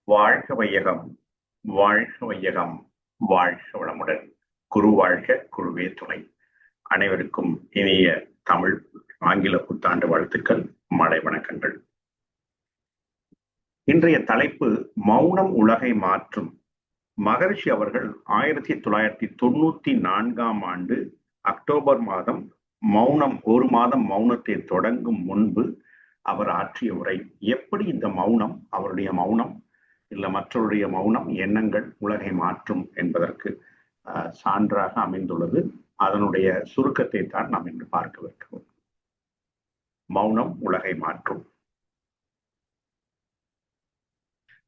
வாழ்க வையகம், வாழ்க வையகம், வாழ்க வளமுடன். குரு வாழ்க, குருவே துணை. அனைவருக்கும் இனிய தமிழ் ஆங்கில புத்தாண்டு வாழ்த்துக்கள், மழை வணக்கங்கள். இன்றைய தலைப்பு மௌனம் உலகை மாற்றும். மகரிஷி அவர்கள் 1994 அக்டோபர் மாதம் ஒரு மாதம் மௌனத்தை தொடங்கும் முன்பு அவர் ஆற்றிய உரை. எப்படி இந்த மௌனம், அவருடைய மௌனம் இல்ல மற்றவருடைய மௌனம் எண்ணங்கள் உலகை மாற்றும் என்பதற்கு சான்றாக அமைந்துள்ளது. அதனுடைய சுருக்கத்தை தான் நாம் இன்று பார்க்கவிருக்கிறோம். மௌனம் உலகை மாற்றும்.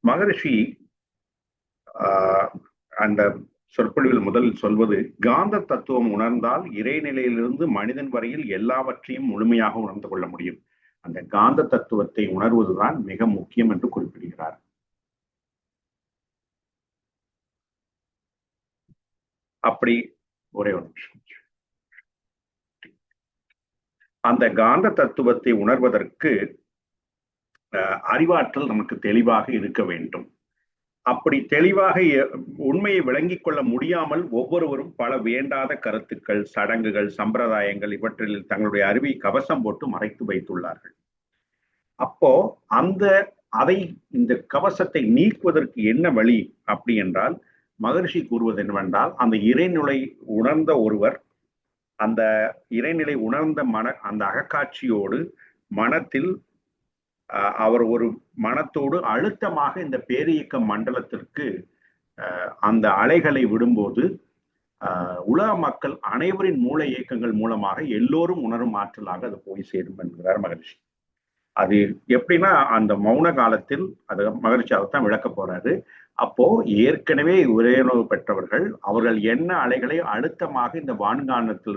மகரிஷி அந்த சொற்பொழிவில் முதலில் சொல்வது, காந்த தத்துவம் உணர்ந்தால் இறைநிலையிலிருந்து மனிதன் வரையில் எல்லாவற்றையும் முழுமையாக உணர்ந்து கொள்ள முடியும். அந்த காந்த தத்துவத்தை உணர்வதுதான் மிக முக்கியம் என்று குறிப்பிடுகிறார். அப்படி ஒரே ஒரு நிமிஷம். அந்த காந்த தத்துவத்தை உணர்வதற்கு அறிவாற்றல் நமக்கு தெளிவாக இருக்க வேண்டும். அப்படி தெளிவாக உண்மையை விளங்கிக் கொள்ள முடியாமல் ஒவ்வொருவரும் பல வேண்டாத கருத்துக்கள், சடங்குகள், சம்பிரதாயங்கள் இவற்றில் தங்களுடைய அறிவை கவசம் போட்டு மறைத்து வைத்துள்ளார்கள். அப்போ இந்த கவசத்தை நீக்குவதற்கு என்ன வழி அப்படி என்றால், மகரிஷி கூறுவது என்னவென்றால், அந்த இறைநிலை உணர்ந்த ஒருவர் அந்த இறைநிலை உணர்ந்த அந்த அகக்காட்சியோடு மனத்தில் அவர் ஒரு மனத்தோடு அழுத்தமாக இந்த பேரியக்க மண்டலத்திற்கு அந்த அலைகளை விடும்போது உலக மக்கள் அனைவரின் மூளை இயக்கங்கள் மூலமாக எல்லோரும் உணரும் ஆற்றலாக அது போய் சேரும் என்கிறார் மகரிஷி. அது எப்படின்னா, அந்த மௌன காலத்தில் அது மகரிஷி அதைத்தான் விளக்க போறாரு. அப்போ ஏற்கனவே உரையுணர்வு பெற்றவர்கள் அவர்கள் என்ன அலைகளை அழுத்தமாக இந்த வான்காந்தத்தில்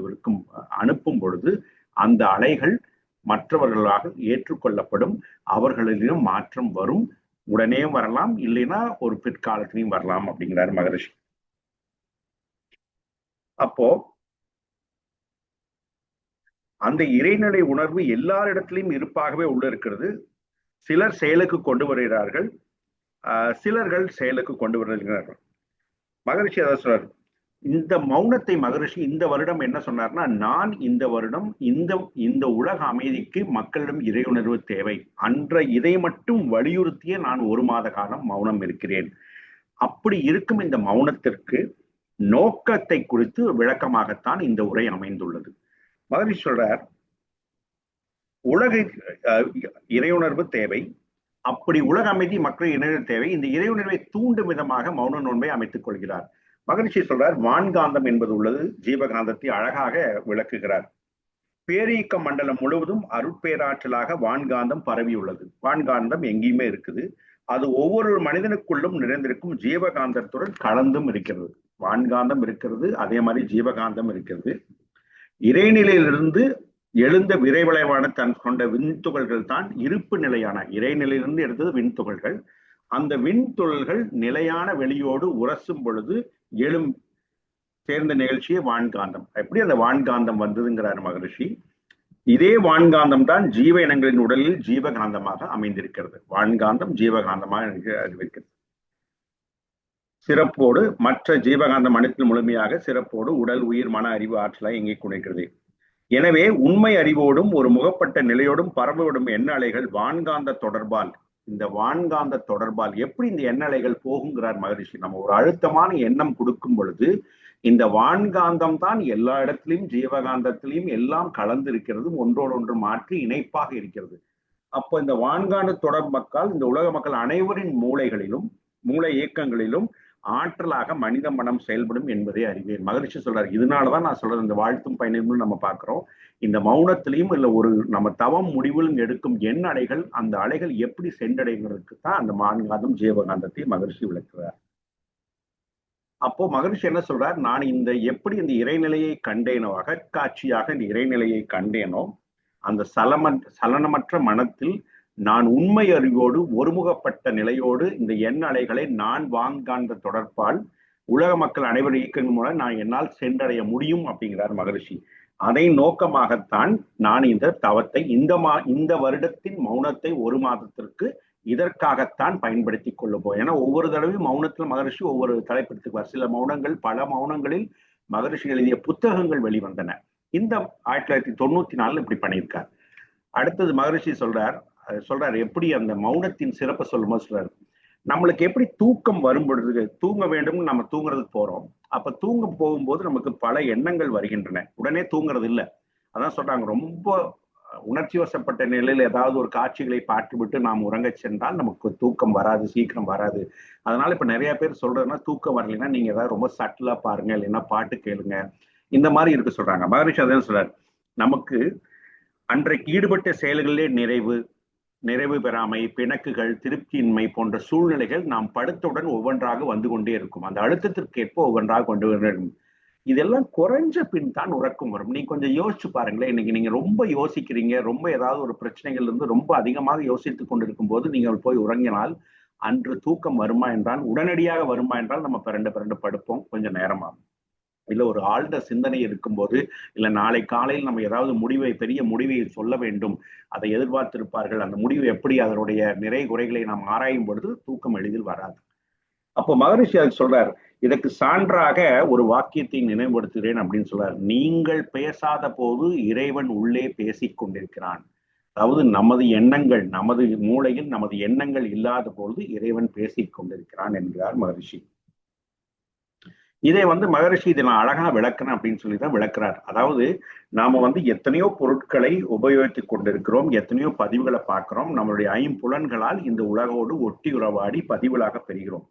அனுப்பும் பொழுது அந்த அலைகள் மற்றவர்களாக ஏற்றுக்கொள்ளப்படும். அவர்களிலும் மாற்றம் வரும். உடனே வரலாம், இல்லைன்னா ஒரு பிற்காலத்திலையும் வரலாம் அப்படிங்கிறார் மகரிஷி. அப்போ அந்த இறைநிலை உணர்வு எல்லாரிடத்திலையும் இருப்பாகவே உள்ள இருக்கிறது. சிலர் செயலுக்கு கொண்டு வருகிறார்கள், சிலர்கள் செயலுக்கு கொண்டு வருகிறார்கள். மகரிஷி அதை சொல்றார். இந்த மௌனத்தை மகரிஷி இந்த வருடம் என்ன சொன்னார்னா, நான் இந்த வருடம் இந்த உலக அமைதிக்கு மக்களிடம் இறையுணர்வு தேவை இதை மட்டும் வலியுறுத்திய நான் 1 மாத காலம் மௌனம் இருக்கிறேன். அப்படி இருக்கும் இந்த மௌனத்திற்கு நோக்கத்தை குறித்து விளக்கமாகத்தான் இந்த உரை அமைந்துள்ளது. மகரிஷி சொல்றார், உலக இறையுணர்வு தேவை. அப்படி உலக அமைதி மக்கள் இறையுணர்வு தேவை. இந்த இறையுணர்வை தூண்டும் விதமாக மௌன நோன்பை அமைத்துக் கொள்கிறார். மகரிஷி சொல்றார், வான்காந்தம் என்பது உள்ளது. ஜீவகாந்தத்தை அழகாக விளக்குகிறார். பேரியக்க மண்டலம் முழுவதும் அருட்பேராற்றலாக வான்காந்தம் பரவியுள்ளது. வான்காந்தம் எங்கேயுமே இருக்குது. அது ஒவ்வொரு மனிதனுக்குள்ளும் நிறைந்திருக்கும் ஜீவகாந்தத்துடன் கலந்தும் இருக்கிறது. வான்காந்தம் இருக்கிறது, அதே மாதிரி ஜீவகாந்தம் இருக்கிறது. இறைநிலையிலிருந்து எழுந்த விரைவளைவான கொண்ட விண்துகள்கள் தான் இருப்பு நிலையான இறைநிலையிலிருந்து எடுத்தது விண்துகள்கள். அந்த விண்துகள்கள் நிலையான வெளியோடு உரசும் பொழுது சேர்ந்த நிகழ்ச்சியே வான்காந்தம். எப்படி அந்த வான்காந்தம் வந்ததுங்கிறார் மகரிஷி. இதே வான்காந்தம் தான் ஜீவ இனங்களின் உடலில் ஜீவகாந்தமாக அமைந்திருக்கிறது. வான்காந்தம் ஜீவகாந்தமாக அறிவிக்கிறது. சிறப்போடு மற்ற ஜீவகாந்தம் அனைத்து முழுமையாக சிறப்போடு உடல், உயிர், மன, அறிவு, ஆற்றலாக இயங்கிக் கொண்டிருக்கிறது. எனவே உண்மை அறிவோடும் ஒரு முகப்பட்ட நிலையோடும் பரவவிடும் எண்ண அலைகள் வான்காந்த தொடர்பால், இந்த வான்காந்த தொடர்பால் எப்படி இந்த எண்ண அலைகள் போகுங்கிறார் மகரிஷி. நம்ம ஒரு அழுத்தமான எண்ணம் கொடுக்கும் பொழுது இந்த வான்காந்தம் தான் எல்லா இடத்திலையும் ஜீவகாந்தத்திலையும் எல்லாம் கலந்து இருக்கிறது, ஒன்றோடு ஒன்று மாற்றி இணைப்பாக இருக்கிறது. அப்போ இந்த வான்காந்த தொடர்பால் இந்த உலக மக்கள் அனைவரின் மூளை இயக்கங்களிலும் ஆற்றலாக மனித மனம் செயல்படும் என்பதை அறிவேன். மகரிஷி சொல்றாரு. இதனாலதான் நான் சொல்றேன், இந்த வாழ்த்தும் பயணிகளும் நம்ம பார்க்கிறோம். இந்த மௌனத்திலையும் இல்ல ஒரு நம்ம தவம் முடிவிலும் எடுக்கும் எண் அலைகள், அந்த அலைகள் எப்படி சென்றடைகிறதுக்கு தான் அந்த வான்காந்தம் ஜீவகாந்தத்தை மகரிஷி விளக்குறார். அப்போ மகரிஷி என்ன சொல்றார், நான் எப்படி இந்த இறைநிலையை கண்டேனோ, அகக்காட்சியாக இந்த இறைநிலையை கண்டேனோ, அந்த சலனமற்ற மனத்தில் நான் உண்மை அறிவோடு ஒருமுகப்பட்ட நிலையோடு இந்த எண்ண அலைகளை நான் வான்காந்த தொடர்பால் உலக மக்கள் அனைவரும் இயக்கங்கள் மூலம் நான் என்னால் சென்றடைய முடியும் அப்படிங்கிறார் மகரிஷி. அதை நோக்கமாகத்தான் நான் இந்த தவத்தை இந்த வருடத்தின் மௌனத்தை 1 மாதத்திற்கு இதற்காகத்தான் பயன்படுத்தி கொள்ளுவோம். ஏன்னா ஒவ்வொரு தடவையும் மௌனத்துல மகரிஷி ஒவ்வொரு தலைப்படுத்துவார். சில மௌனங்கள், பல மௌனங்களில் மகரிஷி எழுதிய புத்தகங்கள் வெளிவந்தன. இந்த 1994 இப்படி பண்ணியிருக்கார். அடுத்தது மகரிஷி சொல்றார் எப்படி அந்த மௌனத்தின் சிறப்பை சொல்லும்போது சொல்றாரு, நம்மளுக்கு எப்படி தூக்கம் வரும் பொழுது தூங்க வேண்டும், நம்ம தூங்குறதுக்கு போறோம். அப்ப தூங்க போகும்போது நமக்கு பல எண்ணங்கள் வருகின்றன. உடனே தூங்குறது இல்லை. அதான் சொல்றாங்க, ரொம்ப உணர்ச்சி வசப்பட்ட நிலையில் ஏதாவது ஒரு காட்சிகளை பார்த்துவிட்டு நாம் உறங்க சென்றால் நமக்கு தூக்கம் வராது, சீக்கிரம் வராது. அதனால இப்ப நிறைய பேர் சொல்றதுன்னா, தூக்கம் வரலைன்னா நீங்க ஏதாவது ரொம்ப சட்டிலா பாருங்க, இல்லைன்னா பாட்டு கேளுங்க, இந்த மாதிரி இருக்கு சொல்றாங்க. மகரிஷி அதான் சொல்றாரு, நமக்கு அன்றைக்கு ஈடுபட்ட செயல்களிலே நிறைவு பெறாமை, பிணக்குகள், திருப்தியின்மை போன்ற சூழ்நிலைகள் நாம் படுத்தவுடன் ஒவ்வொன்றாக வந்து கொண்டே இருக்கும். அந்த அழுத்தத்திற்கு ஏற்ப ஒவ்வொன்றாக கொண்டு வரும். இதெல்லாம் குறைஞ்ச பின் தான் உறக்கம் வரும். நீங்க கொஞ்சம் யோசிச்சு பாருங்களேன். இன்னைக்கு நீங்க ரொம்ப யோசிக்கிறீங்க, ரொம்ப ஏதாவது ஒரு பிரச்சனைகள் இருந்து ரொம்ப அதிகமாக யோசித்துக் கொண்டிருக்கும் போது நீங்கள் போய் உறங்கினால் அன்று தூக்கம் வருமா என்றால், உடனடியாக வருமா என்றால் நம்ம பிறண்டு படுப்போம், கொஞ்சம் நேரமாகும். இல்ல ஒரு ஆழ்ந்த சிந்தனை இருக்கும்போது, இல்ல நாளை காலையில் நம்ம ஏதாவது பெரிய முடிவை சொல்ல வேண்டும், அதை எதிர்பார்த்திருப்பார்கள், அந்த முடிவு எப்படி, அதனுடைய நிறை குறைகளை நாம் ஆராயும் பொழுது தூக்கம் எளிதில் வராது. அப்போ மகரிஷி அது சொல்றார், இதற்கு சான்றாக ஒரு வாக்கியத்தை நினைவுபடுத்துகிறேன் அப்படின்னு சொல்றார். நீங்கள் பேசாத போது இறைவன் உள்ளே பேசிக் கொண்டிருக்கிறான். அதாவது நமது எண்ணங்கள், நமது மூளையில் நமது எண்ணங்கள் இல்லாத பொழுது இறைவன் பேசிக் கொண்டிருக்கிறான் என்கிறார் மகரிஷி. இதை மகரிஷி இதை நான் அழகா விளக்குறேன் அப்படின்னு சொல்லிதான் விளக்குறார். அதாவது நாம எத்தனையோ பொருட்களை உபயோகித்துக் கொண்டிருக்கிறோம், எத்தனையோ பதிவுகளை பார்க்கிறோம், நம்மளுடைய ஐம்புலன்களால் இந்த உலகோடு ஒட்டி உறவாடி பதிவுகளாக பெறுகிறோம்.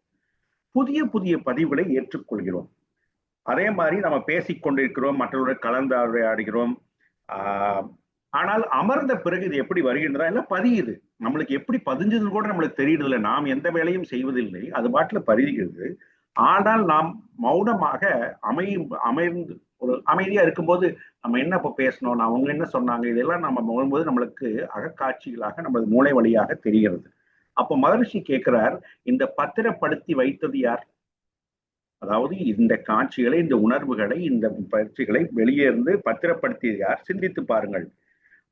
புதிய புதிய பதிவுகளை ஏற்றுக்கொள்கிறோம். அதே மாதிரி நம்ம பேசிக்கொண்டிருக்கிறோம், மற்றவர்கள் கலந்துரையாடுகிறோம். ஆனால் அமர்ந்த பிறகு இது எப்படி வருகின்றதா இல்லை பதியுது. நம்மளுக்கு எப்படி பதிஞ்சதுன்னு கூட நம்மளுக்கு தெரியுது இல்லை. நாம் எந்த வேலையும் செய்வதில்லை, அது பாட்டுல பதிகிறது. ஆனால் நாம் மௌனமாக அமைந்து ஒரு அமைதியா இருக்கும்போது நம்ம என்ன இப்ப பேசணும், அவங்க என்ன சொன்னாங்க, இதெல்லாம் நம்ம போது நம்மளுக்கு அகக்காட்சிகளாக நமது மூளை வழியாக தெரிகிறது. அப்ப மகரிஷி கேட்கிறார், இந்த பத்திரப்படுத்தி வைத்தது யார்? அதாவது இந்த காட்சிகளை, இந்த உணர்வுகளை, இந்த பயிற்சிகளை வெளியே இருந்து பத்திரப்படுத்தியது யார்? சிந்தித்து பாருங்கள்.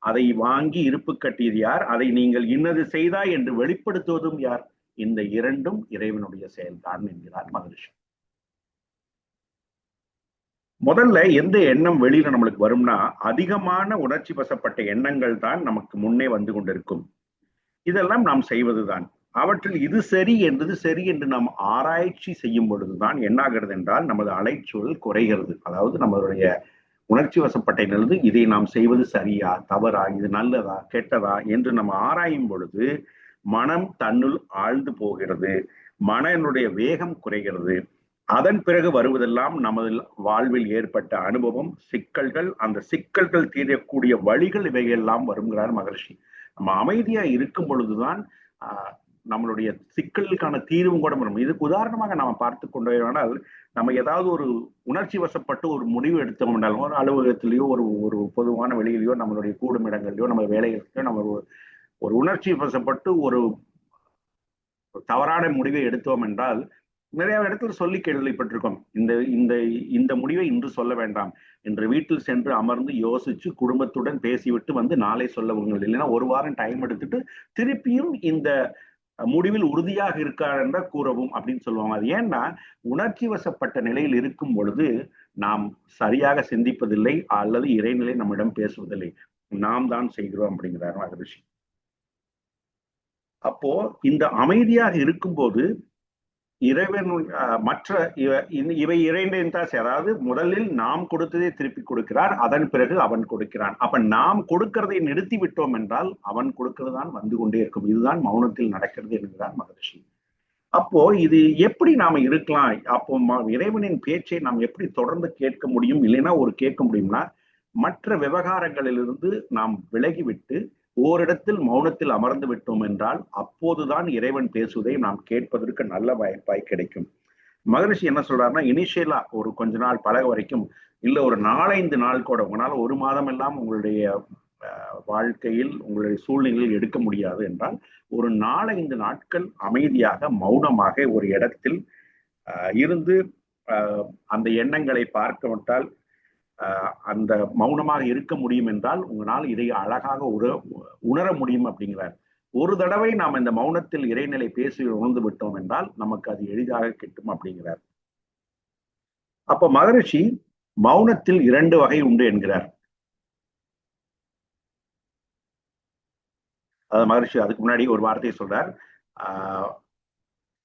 அதை வாங்கி இருப்பு கட்டியது யார்? அதை நீங்கள் இன்னது செய்தாய் என்று வெளிப்படுத்துவதும் யார்? இந்த இரண்டும் இறைவனுடைய செயல்தான் என்கிறார் மகரிஷி. முதல்ல எந்த எண்ணம் வெளியில நம்மளுக்கு வரும்னா, அதிகமான உணர்ச்சி வசப்பட்ட எண்ணங்கள் தான் நமக்கு முன்னே வந்து கொண்டிருக்கும். இதெல்லாம் நாம் செய்வதுதான். அவற்றில் இது சரி என்று நாம் ஆராய்ச்சி செய்யும் பொழுதுதான் என்ன ஆகிறது என்றால், நமது அலைச்சூழல் குறைகிறது. அதாவது நம்மளுடைய உணர்ச்சி வசப்பட்ட நிலது இதை நாம் செய்வது சரியா, தவறா, இது நல்லதா, கெட்டதா என்று நம்ம ஆராயும் பொழுது மனம் தன்னுள் ஆழ்ந்து போகிறது, மனனுடைய வேகம் குறைகிறது. அதன் பிறகு வருவதெல்லாம் நமது வாழ்வில் ஏற்பட்ட அனுபவம், சிக்கல்கள், அந்த சிக்கல்கள் தீரக்கூடிய வழிகள் இவையெல்லாம் வருங்கிறார் மகரிஷி. நம்ம அமைதியா இருக்கும் பொழுதுதான் நம்மளுடைய சிக்கலுக்கான தீர்வும் கூட வரும். இதுக்கு உதாரணமாக நாம பார்த்து கொண்டோம்னால், நம்ம ஏதாவது ஒரு உணர்ச்சி வசப்பட்டு ஒரு முடிவு எடுத்தோம் என்றாலும், ஒரு அலுவலகத்திலேயோ ஒரு பொதுவான வெளியிலையோ, நம்மளுடைய கூடும் இடங்கள்லையோ, நம்ம வேலைகளிலோ நம்ம ஒரு உணர்ச்சி வசப்பட்டு ஒரு தவறான முடிவை எடுத்தோம் என்றால், நிறைய இடத்துல சொல்லி கேள்விப்பட்டிருக்கோம், இந்த இந்த இந்த முடிவை இன்று சொல்ல வேண்டாம், இன்று வீட்டில் சென்று அமர்ந்து யோசிச்சு குடும்பத்துடன் பேசிவிட்டு நாளை சொல்லவங்க, இல்லைன்னா ஒரு வாரம் டைம் எடுத்துட்டு திருப்பியும் இந்த முடிவில் உறுதியாக இருக்கார் என்ற கூறவும் அப்படின்னு சொல்லுவாங்க. அது ஏன்னா, உணர்ச்சி வசப்பட்ட நிலையில் இருக்கும் பொழுது நாம் சரியாக சிந்திப்பதில்லை, அல்லது இறைநிலை நம்மிடம் பேசுவதில்லை, நாம் தான் செய்கிறோம் அப்படிங்கிறார் மகரிஷி. அப்போ இந்த அமைதியாக இருக்கும்போது இறைவன் மற்ற இவை இறைவன் தான், அதாவது முதலில் நாம் கொடுத்ததே திருப்பி கொடுக்கிறார், அதன் பிறகு அவன் கொடுக்கிறான். அப்ப நாம் கொடுக்கிறதை நிறுத்தி விட்டோம் என்றால் அவன் கொடுக்கிறது தான் வந்து கொண்டே இருக்கும். இதுதான் மௌனத்தில் நடக்கிறது என்கிறார் மகரிஷி. அப்போ இது எப்படி நாம இருக்கலாம்? அப்போ இறைவனின் பேச்சை நாம் எப்படி தொடர்ந்து கேட்க முடியும்? இல்லைன்னா கேட்க முடியும்னா, மற்ற விவகாரங்களிலிருந்து நாம் விலகிவிட்டு ஓரிடத்தில் மௌனத்தில் அமர்ந்து விட்டோம் என்றால் அப்போதுதான் இறைவன் பேசுவதை நாம் கேட்பதற்கு நல்ல வாய்ப்பாய் கிடைக்கும். மகரிஷி என்ன சொல்றாருன்னா, இனிஷியலா ஒரு கொஞ்ச நாள் பழக வரைக்கும், இல்ல ஒரு 4-5 நாள் கூட, உங்களால ஒரு மாதம் எல்லாம் உங்களுடைய வாழ்க்கையில் உங்களுடைய சூழ்நிலையில் எடுக்க முடியாது என்றால், ஒரு 4-5 நாட்கள் அமைதியாக மௌனமாக ஒரு இடத்தில் இருந்து அந்த எண்ணங்களை பார்க்க விட்டால், அந்த மௌனமாக இருக்க முடியும் என்றால் உங்களால் இதை அழகாக உணர முடியும் அப்படிங்கிறார். ஒரு தடவை நாம் இந்த மௌனத்தில் இறைநிலை பேசி உணர்ந்து விட்டோம் என்றால் நமக்கு அது எளிதாக கிட்டும் அப்படிங்கிறார். அப்ப மகரிஷி மௌனத்தில் 2 வகை உண்டு என்கிறார். அதாவது மகரிஷி அதுக்கு முன்னாடி ஒரு வார்த்தையை சொல்றார்.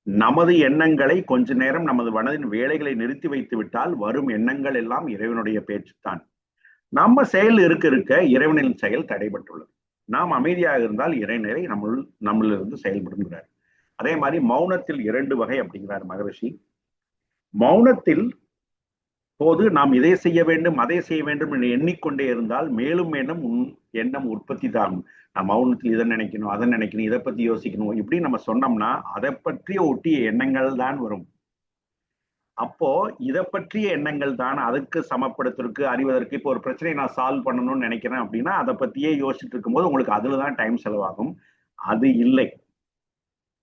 நமது எண்ணங்களை கொஞ்ச நேரம் நமது மனதின் வேலைகளை நிறுத்தி வைத்து விட்டால் வரும் எண்ணங்கள் எல்லாம் இறைவனுடைய பேச்சுத்தான். நம்ம செயல் இருக்க இருக்க இறைவனின் செயல் தடைபட்டுள்ளது. நாம் அமைதியாக இருந்தால் இறைநிலை நம்மளிருந்து செயல்படுகிறார். அதே மாதிரி மௌனத்தில் 2 வகை அப்படிங்கிறார் மகரிஷி. மௌனத்தில் போது நாம் இதை செய்ய வேண்டும் அதை செய்ய வேண்டும் என்று எண்ணிக்கொண்டே இருந்தால் மேலும் மேலும் எண்ணம் உற்பத்தி தான். நான் மௌனத்தில் இதை நினைக்கணும் அதை நினைக்கணும் இதை பத்தி யோசிக்கணும் இப்படி நம்ம சொன்னோம்னா அதை பற்றிய ஒட்டிய எண்ணங்கள் தான் வரும். அப்போ இதை பற்றிய எண்ணங்கள் தான் அதுக்கு சமப்படுத்துறதுக்கு அறிவதற்கு. இப்போ ஒரு பிரச்சனையை நான் சால்வ் பண்ணணும்னு நினைக்கிறேன் அப்படின்னா அதை பத்தியே யோசிச்சுட்டு இருக்கும்போது உங்களுக்கு அதுலதான் டைம் செலவாகும். அது இல்லை.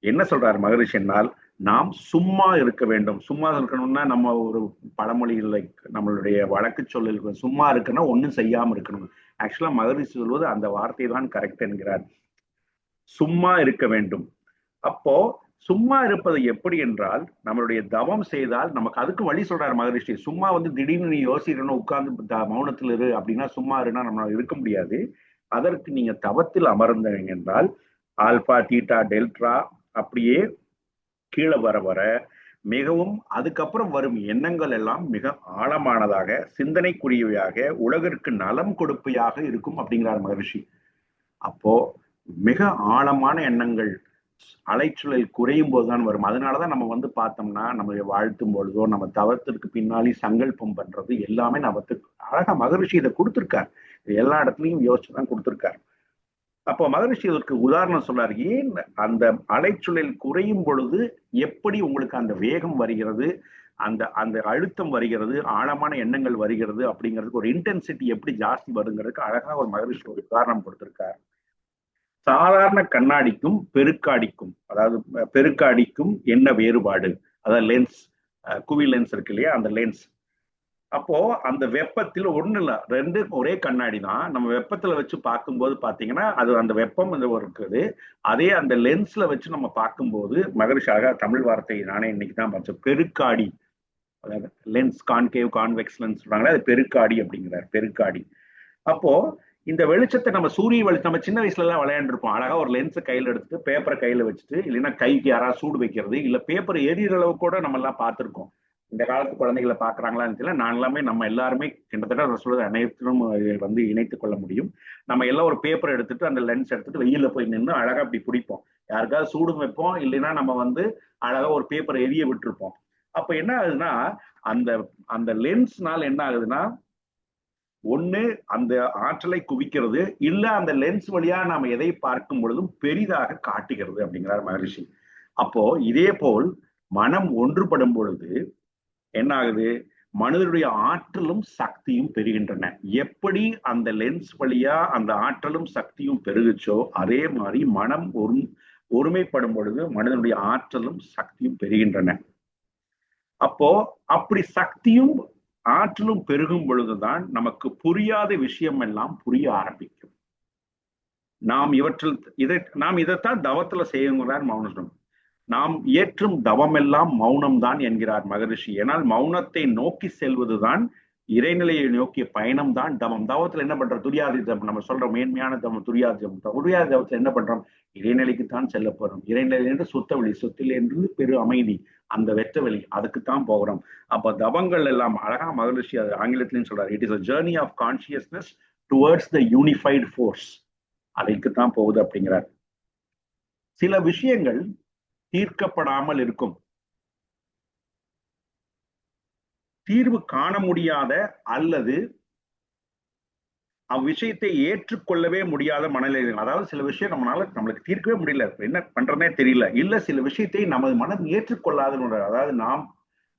என்ன சொல்றாரு மகரிஷி என்னால் நாம் சும்மா இருக்க வேண்டும். சும்மா இருக்கணும்னா நம்ம ஒரு பழமொழி இல்லை, நம்மளுடைய வழக்கு சொல்ல சும்மா இருக்குன்னா ஒன்றும் செய்யாம இருக்கணும். ஆக்சுவலா மகரிஷி சொல்வது அந்த வார்த்தை தான் கரெக்ட் என்கிறார். சும்மா இருக்க வேண்டும். அப்போ சும்மா இருப்பது எப்படி என்றால் நம்மளுடைய தவம் செய்தால் நமக்கு அதுக்கு வழி சொல்றாரு மகரிஷி. சும்மா திடீர்னு நீ யோசிக்கணும் உட்கார்ந்து மௌனத்தில் இரு அப்படின்னா சும்மா இருன்னா நம்மளால இருக்க முடியாது. அதற்கு நீங்க தவத்தில் அமர்ந்தீங்க என்றால் ஆல்பா தீட்டா டெல்டா அப்படியே கீழே வர வர மிகவும் அதுக்கப்புறம் வரும் எண்ணங்கள் எல்லாம் மிக ஆழமானதாக சிந்தனைக்குரியவையாக உலகிற்கு நலம் கொடுப்பையாக இருக்கும் அப்படிங்கிறார் மகரிஷி. அப்போ மிக ஆழமான எண்ணங்கள் அலைச்சூழல் குறையும் போதுதான் வரும். அதனாலதான் நம்ம பார்த்தோம்னா நம்ம வாழ்த்தும் பொழுதோ நம்ம தவத்திற்கு பின்னாடி சங்கல்பம் பண்றது எல்லாமே நமக்கு அழகா மகரிஷி இதை கொடுத்திருக்கார். எல்லா இடத்துலையும் யோசிச்சுதான் கொடுத்திருக்காரு. அப்போ மகரிஷி இதற்கு உதாரணம் சொல்றாரு. ஏன் அந்த அலைச்சூழல் குறையும் பொழுது எப்படி உங்களுக்கு அந்த வேகம் வருகிறது, அந்த அந்த அழுத்தம் வருகிறது, ஆழமான எண்ணங்கள் வருகிறது அப்படிங்கிறதுக்கு ஒரு இன்டென்சிட்டி எப்படி ஜாஸ்தி வருங்கிறதுக்கு அழகா ஒரு மகரிஷி ஒரு உதாரணம் கொடுத்திருக்காரு. சாதாரண கண்ணாடிக்கும் பெருக்காடிக்கும், அதாவது பெருக்காடிக்கும் என்ன வேறுபாடு, அதாவது லென்ஸ், குவி லென்ஸ் இருக்கு இல்லையா, அந்த லென்ஸ். அப்போ அந்த வெப்பத்தில் ஒண்ணு இல்ல, 2 ஒரே கண்ணாடி தான். நம்ம வெப்பத்துல வச்சு பார்க்கும்போது பாத்தீங்கன்னா அது அந்த வெப்பம் இருக்குது. அதே அந்த லென்ஸ்ல வச்சு நம்ம பார்க்கும்போது மகரிஷி அழகா தமிழ் வார்த்தை நானே இன்னைக்கு தான் பார்த்தேன், பெருக்காடி. அதாவது லென்ஸ் கான்கேவ் கான்வெக்ஸ் லென்ஸ் சொல்றாங்களே, அது பெருக்காடி அப்படிங்கிறார். பெருக்காடி. அப்போ இந்த வெளிச்சத்தை நம்ம சூரிய வெளிச்சம் நம்ம சின்ன வயசுல எல்லாம் விளையாண்டுருப்போம். அழகா ஒரு லென்ஸை கையில எடுத்துட்டு பேப்பரை கையில வச்சுட்டு, இல்லைன்னா கைக்கு யாராவது சூடு வைக்கிறது, இல்ல பேப்பர் எரியிற அளவு கூட நம்ம எல்லாம் பார்த்திருக்கோம். இந்த காலத்து குழந்தைகளை பாக்குறாங்களான்னு தெரியல. நான் எல்லாமே நம்ம எல்லாருமே கிட்டத்தட்ட சொல்றது அனைத்திலும் இணைத்துக் கொள்ள முடியும். நம்ம எல்லாம் ஒரு பேப்பர் எடுத்துட்டு அந்த லென்ஸ் எடுத்துட்டு வெயில போய் நின்று அழகா அப்படி பிடிப்போம். யாருக்காவது சூடு வைப்போம், இல்லைன்னா நம்ம அழகா ஒரு பேப்பரை எரிய விட்டுருப்போம். அப்ப என்ன ஆகுதுன்னா அந்த அந்த லென்ஸ்னால என்ன ஆகுதுன்னா ஒண்ணு அந்த ஆற்றலை குவிக்கிறது, இல்ல அந்த லென்ஸ் வழியா நாம எதை பார்க்கும் பொழுதும் பெரிதாக காட்டுகிறது அப்படிங்கிறார் மகரிஷி. அப்போ இதே போல் மனம் ஒன்றுபடும் பொழுது என்ன ஆகுது, மனிதனுடைய ஆற்றலும் சக்தியும் பெறுகின்றன. எப்படி அந்த லென்ஸ் வழியா அந்த ஆற்றலும் சக்தியும் பெருகுச்சோ அதே மாதிரி மனம் ஒருமைப்படும் பொழுது மனிதனுடைய ஆற்றலும் சக்தியும் பெறுகின்றன. அப்போ அப்படி சக்தியும் ஆற்றலும் பெருகும் பொழுதுதான் நமக்கு புரியாத விஷயம் எல்லாம் புரிய ஆரம்பிக்கும். நாம் இதைத்தான் தவத்துல செய்யுங்கிறார் மௌனம். நாம் ஏற்றும் தவமெல்லாம் மௌனம் தான் என்கிறார் மகரிஷி. ஏனால் மௌனத்தை நோக்கி செல்வதுதான் இறைநிலையை நோக்கிய பயணம் தான் தவம். தவத்துல என்ன பண்றோம், துரியாதி தவம் நம்ம சொல்றோம், மேன்மையான தவம் துரியாதி தவம். துரியாதி தவத்துல என்ன பண்றோம், இறைநிலைக்குத்தான் செல்ல போறோம். இறைநிலை என்று சுத்தவெளி, சொத்தில் என்று பெரு அமைதி, அந்த வெற்ற வெளி, அதுக்குத்தான் போகிறோம். அப்ப தவங்கள் எல்லாம் அழகா மகரிஷி அது ஆங்கிலத்திலையும் சொல்றாரு, it is a journey of consciousness towards the unified force. அதுக்குத்தான் போகுது அப்படிங்கிறார். சில விஷயங்கள் தீர்க்கப்படாமல் இருக்கும், தீர்வு காண முடியாத அல்லது அவ்விஷயத்தை ஏற்றுக்கொள்ளவே முடியாத மனநிலை. அதாவது சில விஷயம் நம்மளுக்கு தீர்க்கவே முடியல, என்ன பண்றதே தெரியல, இல்ல சில விஷயத்தை நமது மனம் ஏற்றுக்கொள்ளாத. அதாவது நாம்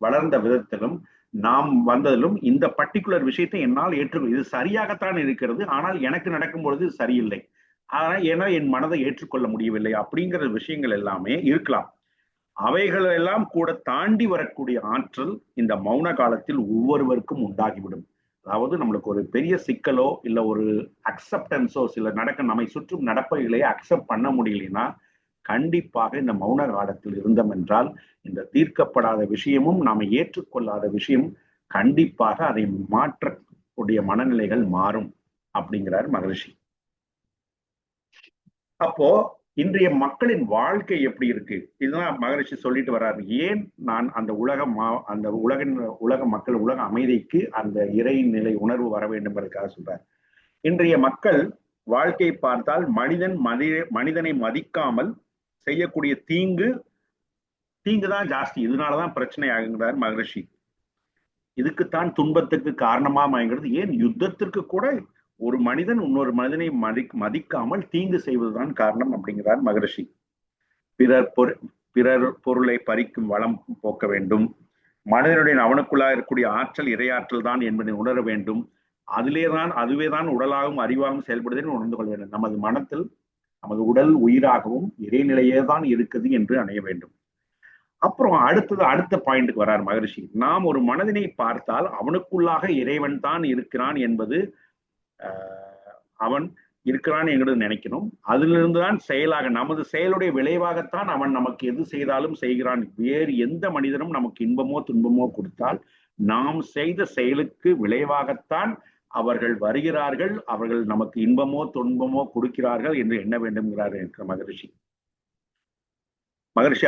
வளர்ந்த விதத்திலும் நாம் வந்ததிலும் இந்த பர்டிகுலர் விஷயத்தை என்னால் இது சரியாகத்தான் இருக்கிறது, ஆனால் எனக்கு நடக்கும் பொழுது சரியில்லை, ஆனா ஏன்னா என் மனதை ஏற்றுக்கொள்ள முடியவில்லை அப்படிங்கிற விஷயங்கள் எல்லாமே இருக்கலாம். அவைகளெல்லாம் கூட தாண்டி வரக்கூடிய ஆற்றல் இந்த மௌன காலத்தில் ஒவ்வொருவருக்கும் உண்டாகிவிடும். அதாவது நம்மளுக்கு ஒரு பெரிய சிக்கலோ இல்ல ஒரு அக்செப்டன்ஸோ சில நம்மை சுற்றும் நடப்பைகளையே அக்செப்ட் பண்ண முடியலன்னா கண்டிப்பாக இந்த மௌன காலத்தில் இருந்தோம் என்றால் இந்த தீர்க்கப்படாத விஷயமும் நாம ஏற்றுக்கொள்ளாத விஷயம் கண்டிப்பாக அதை மாற்றக்கூடிய மனநிலைகள் மாறும் அப்படிங்கிறார் மகரிஷி. அப்போ இன்றைய மக்களின் வாழ்க்கை எப்படி இருக்கு இதுதான் மகரிஷி சொல்லிட்டு வர்றாரு. ஏன் நான் அந்த அந்த உலக மக்கள் உலக அமைதிக்கு அந்த இறை நிலை உணர்வு வர வேண்டும்ன்றதுக்காக சொல்றார். இன்றைய மக்கள் வாழ்க்கையை பார்த்தால் மனிதனை மதிக்காமல் செய்யக்கூடிய தீங்குதான் ஜாஸ்தி. இதனாலதான் பிரச்சனை ஆகுங்கிறார் மகரிஷி. இதுக்குத்தான் துன்பத்துக்கு காரணமாகிறது. ஏன் யுத்தத்திற்கு கூட ஒரு மனிதன் இன்னொரு மனிதனை மதிக்காமல் தீங்கு செய்வதுதான் காரணம் அப்படிங்கிறார் மகரிஷி. பிறர் பொருளை பறிக்கும் வளம் போக்க வேண்டும். மனிதனுடைய அவனுக்குள்ளா இருக்கக்கூடிய ஆற்றல் இறையாற்றல் தான் என்பதை உணர வேண்டும். அதுவேதான் உடலாகவும் அறிவாகவும் செயல்படுவதை உணர்ந்து கொள்ள வேண்டும். நமது மனத்தில் நமது உடல் உயிராகவும் இறைநிலையே தான் இருக்குது என்று அணைய வேண்டும். அப்புறம் அடுத்த பாயிண்ட்டுக்கு வர்றார் மகரிஷி. நாம் ஒரு மனதினை பார்த்தால் அவனுக்குள்ளாக இறைவன் தான் இருக்கிறான் என்பது அவன் இருக்கிறான் என்கிறது நினைக்கணும். அதிலிருந்துதான் செயலாக நமது செயலுடைய விளைவாகத்தான் அவன் நமக்கு எது செய்தாலும் செய்கிறான். வேறு எந்த மனிதனும் நமக்கு இன்பமோ துன்பமோ கொடுத்தால் நாம் செய்த செயலுக்கு விளைவாகத்தான் அவர்கள் வருகிறார்கள், அவர்கள் நமக்கு இன்பமோ துன்பமோ கொடுக்கிறார்கள் என்று எண்ண வேண்டும்ங்கிறார் என்கிற மகரிஷி.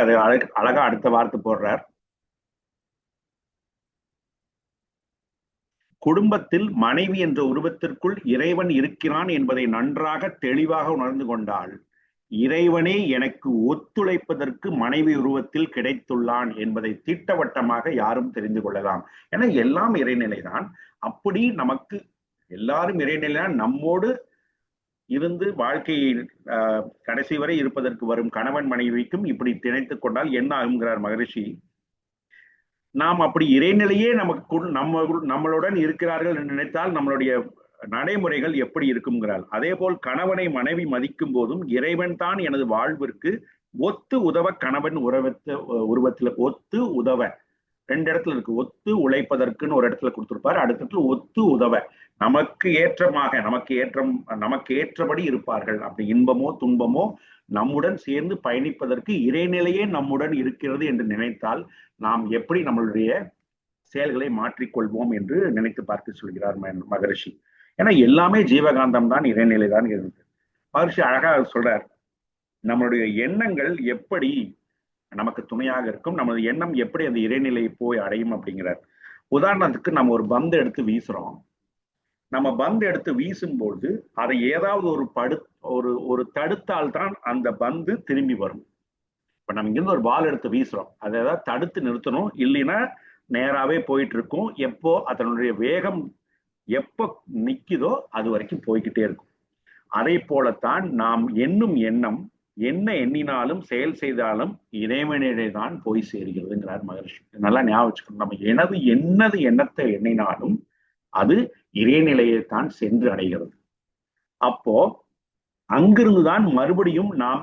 அதை அழகா அடுத்த வார்த்தை போடுறார். குடும்பத்தில் மனைவி என்ற உருவத்திற்குள் இறைவன் இருக்கிறான் என்பதை நன்றாக தெளிவாக உணர்ந்து கொண்டால் இறைவனே எனக்கு ஒத்துழைப்பதற்கு மனைவி உருவத்தில் கிடைத்துள்ளான் என்பதை திட்டவட்டமாக யாரும் தெரிந்து கொள்ளலாம். ஏன்னா எல்லாம் இறைநிலைதான். அப்படி நமக்கு எல்லாரும் இறைநிலைதான் நம்மோடு இருந்து வாழ்க்கையை கடைசி வரை இருப்பதற்கு வரும் கணவன் மனைவிக்கும் இப்படி திணைத்துக் கொண்டால் என்ன ஆகுங்கிறார் மகரிஷி. நாம் அப்படி இறைநிலையே நம்மளுடன் இருக்கிறார்கள் என்று நினைத்தால் நம்மளுடைய நடைமுறைகள் எப்படி இருக்குங்கிறார். அதே போல் கணவனை மனைவி மதிக்கும் போதும் இறைவன் தான் எனது வாழ்விற்கு ஒத்து உதவ கணவன் உருவத்தில் ஒத்து உதவ ரெண்டு இடத்துல இருக்கு. ஒத்து உழைப்பதற்குன்னு ஒரு இடத்துல கொடுத்திருப்பாரு, அடுத்த இடத்துல ஒத்து உதவ நமக்கு ஏற்றபடி இருப்பார்கள். அப்படி இன்பமோ துன்பமோ நம்முடன் சேர்ந்து பயணிப்பதற்கு இறைநிலையே நம்முடன் இருக்கிறது என்று நினைத்தால் நாம் எப்படி நம்மளுடைய செயல்களை மாற்றிக்கொள்வோம் என்று நினைத்து பார்க்க சொல்கிறார் மகரிஷி. ஏன்னா எல்லாமே ஜீவகாந்தம் தான், இறைநிலை தான் இருக்கு. மகரிஷி அழகாக சொல்றார், நம்மளுடைய எண்ணங்கள் எப்படி நமக்கு துணையாக இருக்கும், நமது எண்ணம் எப்படி அந்த இறைநிலையை போய் அடையும் அப்படிங்கிறார். உதாரணத்துக்கு நம்ம ஒரு பந்து எடுத்து வீசுறோம். நம்ம பந்து எடுத்து வீசும்போது அதை ஏதாவது ஒரு தடுத்தால் தான் அந்த பந்து திரும்பி வரும். இப்ப நம்ம இங்கிருந்து ஒரு பால் எடுத்து வீசுறோம், அதை ஏதாவது தடுத்து நிறுத்தணும், இல்லைன்னா நேராவே போயிட்டு இருக்கும். எப்போ அதனுடைய வேகம் எப்போ நிக்குதோ அது வரைக்கும் போய்கிட்டே இருக்கும். அதே போலத்தான் நாம் எண்ணும் எண்ணம் என்ன எண்ணினாலும் செயல் செய்தாலும் இறைவனிடையே தான் போய் சேர்கிறதுங்கிறார் மகரிஷி. நல்லா ஞாபகம் வச்சுக்கணும். நம்ம என்னது எண்ணத்தை எண்ணினாலும் அது இறைநிலையை தான் சென்று அடைகிறது. அப்போ அங்கிருந்துதான் மறுபடியும் நாம்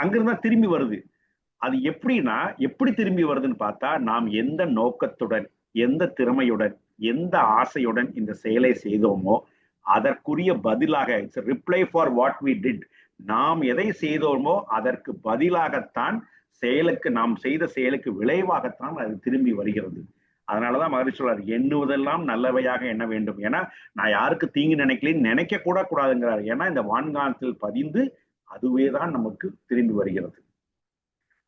அங்கிருந்தா திரும்பி வருது. அது எப்படி திரும்பி வருதுன்னு பார்த்தா, நாம் எந்த நோக்கத்துடன், எந்த திறமையுடன், எந்த ஆசையுடன் இந்த செயலை செய்தோமோ அதற்குரிய பதிலாக, it's reply for what we did. நாம் எதை செய்தோமோ அதற்கு பதிலாகத்தான் நாம் செய்த செயலுக்கு விளைவாகத்தான் அது திரும்பி வருகிறது. அதனாலதான் மகரிஷி சொல்றாரு, எண்ணுவதெல்லாம் நல்லவையாக எண்ண வேண்டும். ஏன்னா நான் யாருக்கு தீங்கு நினைக்க கூட கூடாதுங்கிறாரு. ஏன்னா இந்த வான்காலத்தில் பதிந்து அதுவேதான் நமக்கு திரும்பி வருகிறது.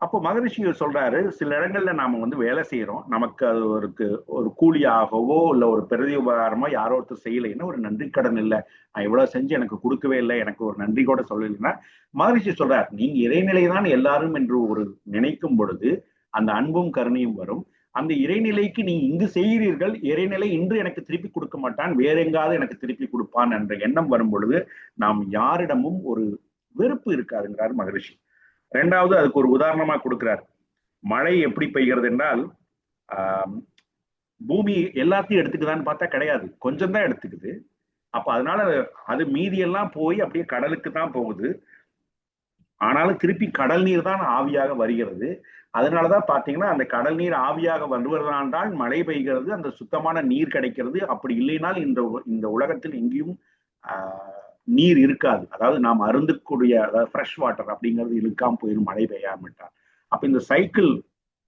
அப்போ மகரிஷி சொல்றாரு, சில இடங்கள்ல நாம வேலை செய்யறோம், நமக்கு அது ஒரு கூலியாகவோ இல்ல ஒரு பிரதி உபகாரமோ யாரோ ஒருத்தர் செய்யலைன்னா ஒரு நன்றி கடன் இல்லை, நான் இவ்வளவு செஞ்சு எனக்கு கொடுக்கவே இல்லை, எனக்கு ஒரு நன்றி கூட சொல்லலைன்னா மகரிஷி சொல்றாரு, நீங்க இறைநிலைதான் எல்லாரும் என்று ஒரு நினைக்கும் பொழுது அந்த அன்பும் கருணையும் வரும். அந்த இறைநிலைக்கு நீங்க இங்கு செய்கிறீர்கள், இறைநிலை இன்று எனக்கு திருப்பி கொடுக்க மாட்டான், வேற எங்காவது எனக்கு திருப்பி கொடுப்பான் என்ற எண்ணம் வரும் பொழுது நாம் யாரிடமும் ஒரு வெறுப்பு இருக்காதுங்கிறார் மகரிஷி. ரெண்டாவது அதுக்கு ஒரு உதாரணமா கொடுக்கிறார். மழை எப்படி பெய்கிறது என்றால் பூமி எல்லாத்தையும் எடுத்துக்குதான்னு பார்த்தா கிடையாது, கொஞ்சம் தான் எடுத்துக்குது. அப்ப அதனால அது மீதியெல்லாம் போய் அப்படியே கடலுக்கு தான் போகுது. ஆனாலும் திருப்பி கடல் நீர் தான் ஆவியாக வருகிறது. அதனாலதான் பாத்தீங்கன்னா அந்த கடல் நீர் ஆவியாக வருவதால் மழை பெய்கிறது, அந்த சுத்தமான நீர் கிடைக்கிறது. அப்படி இல்லைனால் இந்த உலகத்தில் எங்கேயும் நீர் இருக்காது. அதாவது நாம் அருந்தக்கூடிய அதாவது ஃப்ரெஷ் வாட்டர் அப்படிங்கிறது இழுக்காம போயிடும் மழை பெய்யாமட்டா. அப்ப இந்த சைக்கிள்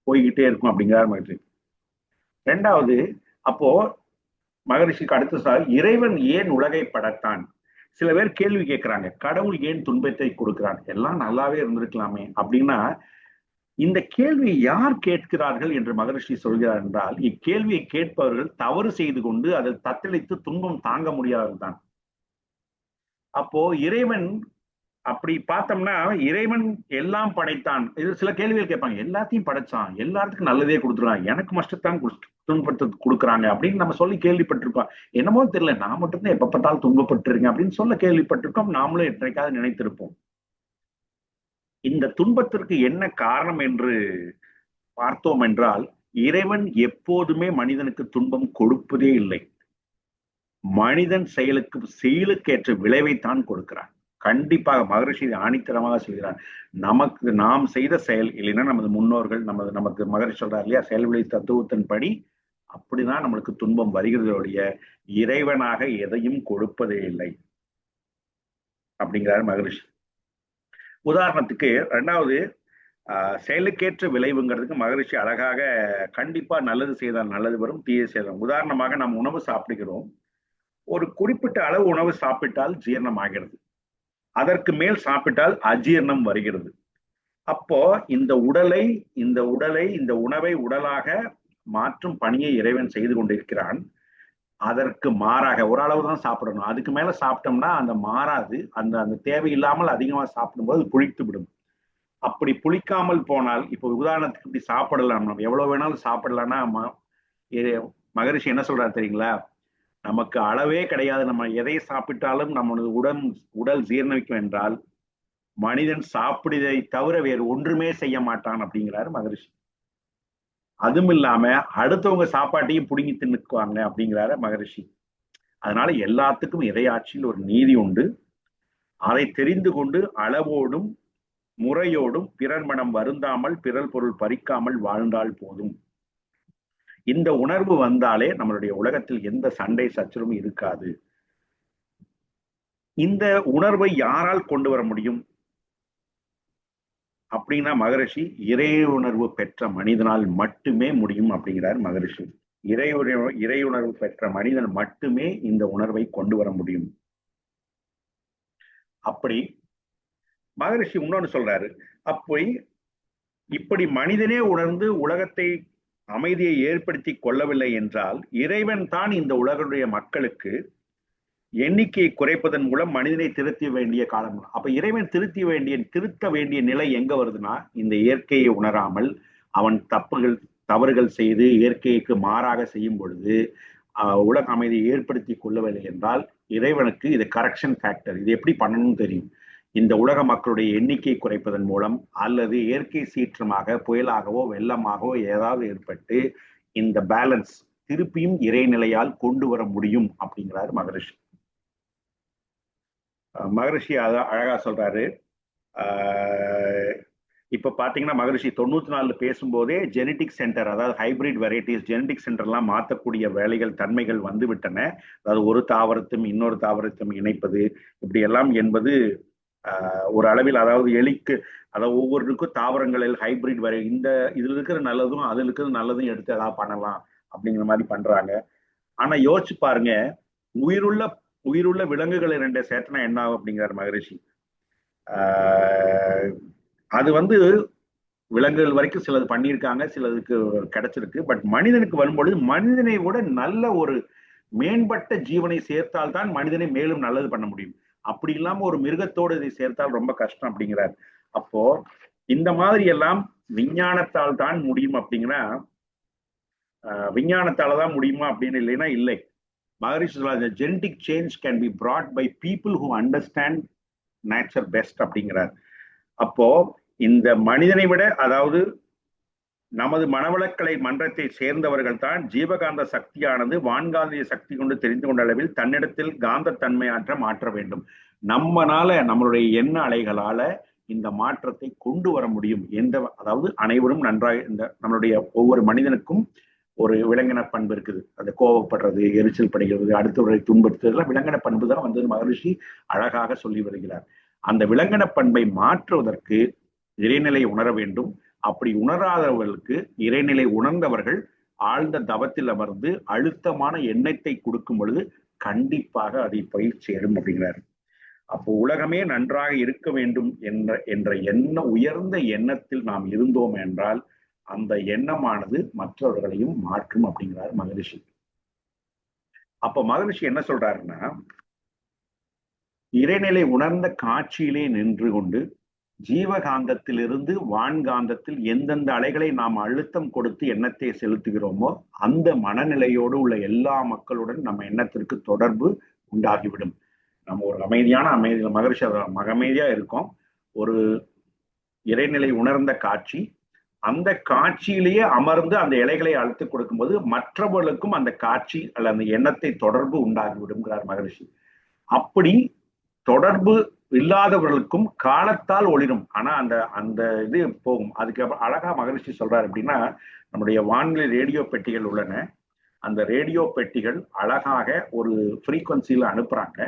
போய்கிட்டே இருக்கும் அப்படிங்கிற மாதிரி. ரெண்டாவது, அப்போ மகரிஷிக்கு அடுத்த இறைவன் ஏன் உலகை படைத்தான்? சில பேர் கேள்வி கேட்கிறாங்க, கடவுள் ஏன் துன்பத்தை கொடுக்கிறான், எல்லாம் நல்லாவே இருந்திருக்கலாமே அப்படின்னா, இந்த கேள்வியை யார் கேட்கிறார்கள் என்று மகரிஷி சொல்கிறார் என்றால், இக்கேள்வியை கேட்பவர்கள் தவறு செய்து கொண்டு அதில் தத்தளித்து துன்பம் தாங்க முடியாததுதான். அப்போ இறைவன் அப்படி பார்த்தோம்னா, இறைவன் எல்லாம் படைத்தான். இது சில கேள்விகள் கேட்பாங்க, எல்லாத்தையும் படைச்சான், எல்லாத்துக்கும் நல்லதே கொடுத்துருவான், எனக்கு மஸ்தான் துன்பத்தை கொடுக்குறாங்க அப்படின்னு நம்ம சொல்லி கேள்விப்பட்டிருக்கோம். என்னமோ தெரியல, நான் மட்டும்தான் எப்ப பார்த்தாலும் துன்பப்பட்டிருக்கேன் அப்படின்னு சொல்ல கேள்விப்பட்டிருக்கோம். நாமளும் என்றைக்காவது நினைத்திருப்போம். இந்த துன்பத்திற்கு என்ன காரணம் என்று பார்த்தோம் என்றால், இறைவன் எப்போதுமே மனிதனுக்கு துன்பம் கொடுப்பதே இல்லை. மனிதன் செயலுக்கேற்ற விளைவைத்தான் கொடுக்கிறான். கண்டிப்பாக மகரிஷி ஆணித்தரமாக சொல்கிறார். நாம் செய்த செயல் இல்லைன்னா நமது முன்னோர்கள் நமக்கு மகரிஷி சொல்றார் இல்லையா, செயல்விளை தத்துவத்தின்படி அப்படிதான் நம்மளுக்கு துன்பம் வருகிறதோடைய இறைவனாக எதையும் கொடுப்பதே இல்லை அப்படிங்கிறார் மகரிஷி. உதாரணத்துக்கு ரெண்டாவது, செயலுக்கேற்ற விளைவுங்கிறதுக்கு மகரிஷி அழகாக கண்டிப்பா நல்லது செய்தால் நல்லது வரும், தீய செய்தால். உதாரணமாக நாம் உணவு சாப்பிடுகிறோம், ஒரு குறிப்பிட்ட அளவு உணவு சாப்பிட்டால் ஜீரணம் ஆகிறது, அதற்கு மேல் சாப்பிட்டால் அஜீரணம் வருகிறது. அப்போ இந்த உணவை உடலாக மாற்றும் பணியை இறைவன் செய்து கொண்டிருக்கிறான். அதற்கு மாறாக ஒரு அளவு தான் சாப்பிடணும், அதுக்கு மேல சாப்பிட்டோம்னா அந்த மாறாது, அந்த தேவையில்லாமல் அதிகமா சாப்பிடும்போது புளித்து விடும். அப்படி புளிக்காமல் போனால், இப்போ உதாரணத்துக்கு இப்படி சாப்பிடலாம், நம்ம எவ்வளவு வேணாலும் சாப்பிடலாம்னா மகரிஷி என்ன சொல்றாரு தெரியுங்களா, நமக்கு அளவே கிடையாது, நம்ம எதை சாப்பிட்டாலும் நம்மளது உடல் ஜீர்ணிக்கும் என்றால் மனிதன் சாப்பிடுவதை தவிர வேறு ஒன்றுமே செய்ய மாட்டான் அப்படிங்கிறாரு மகரிஷி. அதுவும் இல்லாம அடுத்தவங்க சாப்பாட்டையும் புடுங்கி தின்னுக்குவாங்க அப்படிங்கிறாரு மகரிஷி. அதனால எல்லாத்துக்கும் இறையாட்சியில் ஒரு நீதி உண்டு. அதை தெரிந்து கொண்டு அளவோடும் முறையோடும் பிறர் மனம் வருந்தாமல் பிறர் பொருள் பறிக்காமல் வாழ்ந்தால் போதும். இந்த உணர்வு வந்தாலே நம்மளுடைய உலகத்தில் எந்த சண்டை சச்சரவும் இருக்காது. இந்த உணர்வை யாரால் கொண்டு வர முடியும் அப்படின்னா மகரிஷி இறை உணர்வு பெற்ற மனிதனால் மட்டுமே முடியும் அப்படிங்கிறார் மகரிஷி. இறை உணர்வு பெற்ற மனிதன் மட்டுமே இந்த உணர்வை கொண்டு வர முடியும். அப்படி மகரிஷி இன்னொன்னு சொல்றாரு, இப்படி மனிதனே உணர்ந்து உலகத்தை அமைதியை ஏற்படுத்தி கொள்ளவில்லை என்றால் இறைவன் தான் இந்த உலகுடைய மக்களுக்கு எண்ணிக்கையை குறைப்பதன் மூலம் மனிதனை திருத்த வேண்டிய காலம். அப்ப இறைவன் திருத்த வேண்டிய நிலை எங்க வருதுன்னா, இந்த இயற்கையை உணராமல் அவன் தவறுகள் செய்து இயற்கைக்கு மாறாக செய்யும் பொழுது உலக அமைதியை ஏற்படுத்தி கொள்ளவில்லை என்றால் இறைவனுக்கு இது கரெக்ஷன் ஃபேக்டர். இது எப்படி பண்ணணும்னு தெரியும். இந்த உலக மக்களுடைய எண்ணிக்கை குறைப்பதன் மூலம் அல்லது இயற்கை சீற்றமாக புயலாகவோ வெள்ளமாகவோ ஏதாவது ஏற்பட்டு இந்த பேலன்ஸ் திருப்பியும் இறைநிலையால் கொண்டு வர முடியும் அப்படிங்கிறாரு மகரிஷி. மகரிஷி அழகா சொல்றாரு. இப்ப பாத்தீங்கன்னா மகரிஷி 94 பேசும்போதே ஜெனடிக் சென்டர், அதாவது ஹைபிரிட் வெரைட்டிஸ் ஜெனடிக் சென்டர்லாம் மாற்றக்கூடிய வேலைகள் தன்மைகள் வந்து விட்டன. அதாவது ஒரு தாவரத்தும் இன்னொரு தாவரத்தும் இணைப்பது இப்படி எல்லாம் என்பது ஒரு அளவில், அதாவது அதாவது ஒவ்வொருக்கும் தாவரங்களில் ஹைபிரிட் வரை இந்த இதுல இருக்கிற நல்லதும் அதுல இருக்கிற நல்லதும் எடுத்து ஏதாவது பண்ணலாம் அப்படிங்கிற மாதிரி பண்றாங்க. ஆனா யோசிச்சு பாருங்க, உயிருள்ள விலங்குகள் 2 சேர்த்தனா என்ன ஆகும் அப்படிங்கிறார் மகரிஷி. அது விலங்குகள் வரைக்கும் சிலது பண்ணியிருக்காங்க, சிலதுக்கு கிடைச்சிருக்கு. பட் மனிதனுக்கு வரும்பொழுது மனிதனை விட நல்ல ஒரு மேம்பட்ட ஜீவனை சேர்த்தால்தான் மனிதனை மேலும் நல்லது பண்ண முடியும். அப்படி இல்லாம ஒரு மிருகத்தோடு இதை சேர்த்தால் ரொம்ப கஷ்டம் அப்படிங்கிறார். அப்போ இந்த மாதிரி எல்லாம் விஞ்ஞானத்தால் தான் முடியும் அப்படிங்கிற விஞ்ஞானத்தால தான் முடியுமா அப்படின்னு இல்லைன்னா இல்லை. மகரிஷி சொல்றாரு, genetic change can be brought by people who understand nature best அப்படிங்கிறார். அப்போ இந்த மனிதனை விட, அதாவது நமது மனவளக்கலை மன்றத்தை சேர்ந்தவர்கள் தான் ஜீவகாந்த சக்தியானது வான்காந்திய சக்தி கொண்டு தெரிந்து கொண்ட அளவில் தன்னிடத்தில் காந்த தன்மையாற்ற மாற்ற வேண்டும். நம்மளால நம்மளுடைய எண்ண அலைகளால இந்த மாற்றத்தை கொண்டு வர முடியும் அதாவது அனைவரும் நன்றாக இந்த நம்மளுடைய ஒவ்வொரு மனிதனுக்கும் ஒரு விலங்கின பண்பு இருக்குது. அந்த கோபப்படுறது, எரிச்சல் படுகிறது, அடுத்தவரை துன்புறுத்துறதுலாம் விலங்கின பண்பு தான் வந்து மகரிஷி அழகாக சொல்லி வருகிறார். அந்த விலங்கின பண்பை மாற்றுவதற்கு இறைநிலை உணர வேண்டும். அப்படி உணராதவர்களுக்கு இறைநிலை உணர்ந்தவர்கள் ஆழ்ந்த தவத்தில் அமர்ந்து அழுத்தமான எண்ணத்தை கொடுக்கும் பொழுது கண்டிப்பாக அதை பயிற்சி சேரும் அப்படிங்கிறார். அப்போ உலகமே நன்றாக இருக்க வேண்டும் என்ற உயர்ந்த எண்ணத்தில் நாம் இருந்தோம் என்றால் அந்த எண்ணமானது மற்றவர்களையும் மாற்றும் அப்படிங்கிறார் மகரிஷி. அப்ப மகரிஷி என்ன சொல்றாருன்னா, இறைநிலை உணர்ந்த காட்சியிலே நின்று கொண்டு ஜீவகாந்தத்திலிருந்து வான்காந்தத்தில் எந்தெந்த அலைகளை நாம் அழுத்தம் கொடுத்து எண்ணத்தை செலுத்துகிறோமோ அந்த மனநிலையோடு உள்ள எல்லா மக்களுடன் நம்ம எண்ணத்திற்கு தொடர்பு உண்டாகிவிடும். நம்ம ஒரு அமைதியான மகரிஷி அமைதியா இருக்கோம். ஒரு இறைநிலை உணர்ந்த காட்சி, அந்த காட்சியிலேயே அமர்ந்து அந்த இலைகளை அழுத்து கொடுக்கும்போது மற்றவர்களுக்கும் அந்த காட்சி அல்ல அந்த எண்ணத்தை தொடர்பு உண்டாகி விடுங்கிறார் மகரிஷி. அப்படி தொடர்பு இல்லாதவர்களுக்கும் காலத்தால் ஒளிரும். ஆனா அந்த இது போகும். அதுக்கு அழகா மகரிஷி சொல்றாரு அப்படின்னா, நம்முடைய வான்வெளி ரேடியோ பெட்டிகள் உள்ளன. அந்த ரேடியோ பெட்டிகள் அழகாக ஒரு ஃப்ரீக்வன்சியில அனுப்புறாங்க.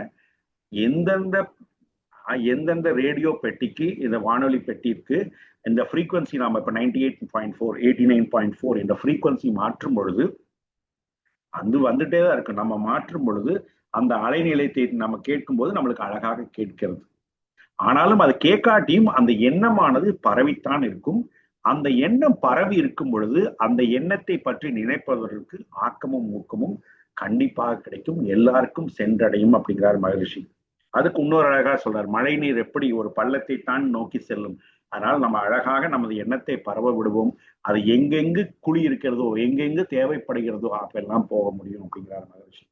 எந்தெந்த ரேடியோ பெட்டிக்கு இந்த வானொலி பெட்டிக்கு இந்த ஃப்ரீக்வன்சி நாம இப்ப 98.4 89.4 இந்த ஃப்ரீக்வன்சி மாற்றும் பொழுது அது வந்துட்டே தான் இருக்கு. நம்ம மாற்றும் பொழுது அந்த அலைநிலையத்தை நம்ம கேட்கும்போது நம்மளுக்கு அழகாக கேட்கிறது. ஆனாலும் அது கேட்காட்டியும் அந்த எண்ணமானது பரவித்தான் இருக்கும். அந்த எண்ணம் பரவி இருக்கும் பொழுது அந்த எண்ணத்தை பற்றி நினைப்பதற்கு ஆக்கமும் ஊக்கமும் கண்டிப்பாக கிடைக்கும், எல்லாருக்கும் சென்றடையும் அப்படிங்கிறார் மகரிஷி. அதுக்கு இன்னொரு அழகா சொல்றார், மழை நீர் எப்படி ஒரு பள்ளத்தை தான் நோக்கி செல்லும், அதனால் நம்ம அழகாக நமது எண்ணத்தை பரவ விடுவோம். அது எங்கெங்கு குழி இருக்கிறதோ எங்கெங்கு தேவைப்படுகிறதோ அப்பெல்லாம் போக முடியும் அப்படிங்கிறார் மகரிஷி.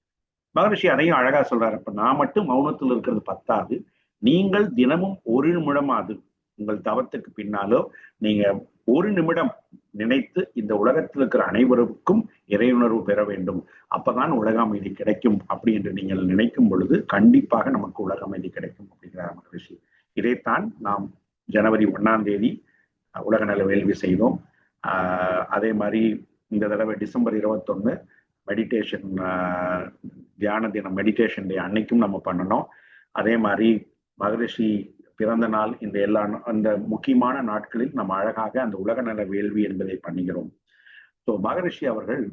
மகரிஷி அதையும் அழகா சொல்றாரு. இப்ப நான் மட்டும் மௌனத்தில் இருக்கிறது பத்தாது, நீங்கள் தினமும் ஒரு நிமிடமாவது உங்கள் தவத்துக்கு பின்னாலோ நீங்க ஒரு நிமிடம் நினைத்து இந்த உலகத்தில் இருக்கிற அனைவருக்கும் இறையுணர்வு பெற வேண்டும், அப்பதான் உலக அமைதி கிடைக்கும் அப்படி என்று நீங்கள் நினைக்கும் பொழுது கண்டிப்பாக நமக்கு உலக அமைதி கிடைக்கும் அப்படிங்கிறார் மகரிஷி. இதைத்தான் நாம் ஜனவரி 1ஆம் தேதி உலக நல வேள்வி செய்தோம். அதே மாதிரி இந்த தடவை டிசம்பர் 21 மெடிடேஷன் தியான தினம், மெடிடேஷன் டே அன்னைக்கும் நம்ம பண்ணணும். அதே மாதிரி மகரிஷி பிறந்த நாள், இந்த அந்த முக்கியமான நாட்களில் நம்ம அழகாக அந்த உலக நல வேள்வி என்பதை பண்ணுகிறோம். ஸோ மகரிஷி அவர்கள்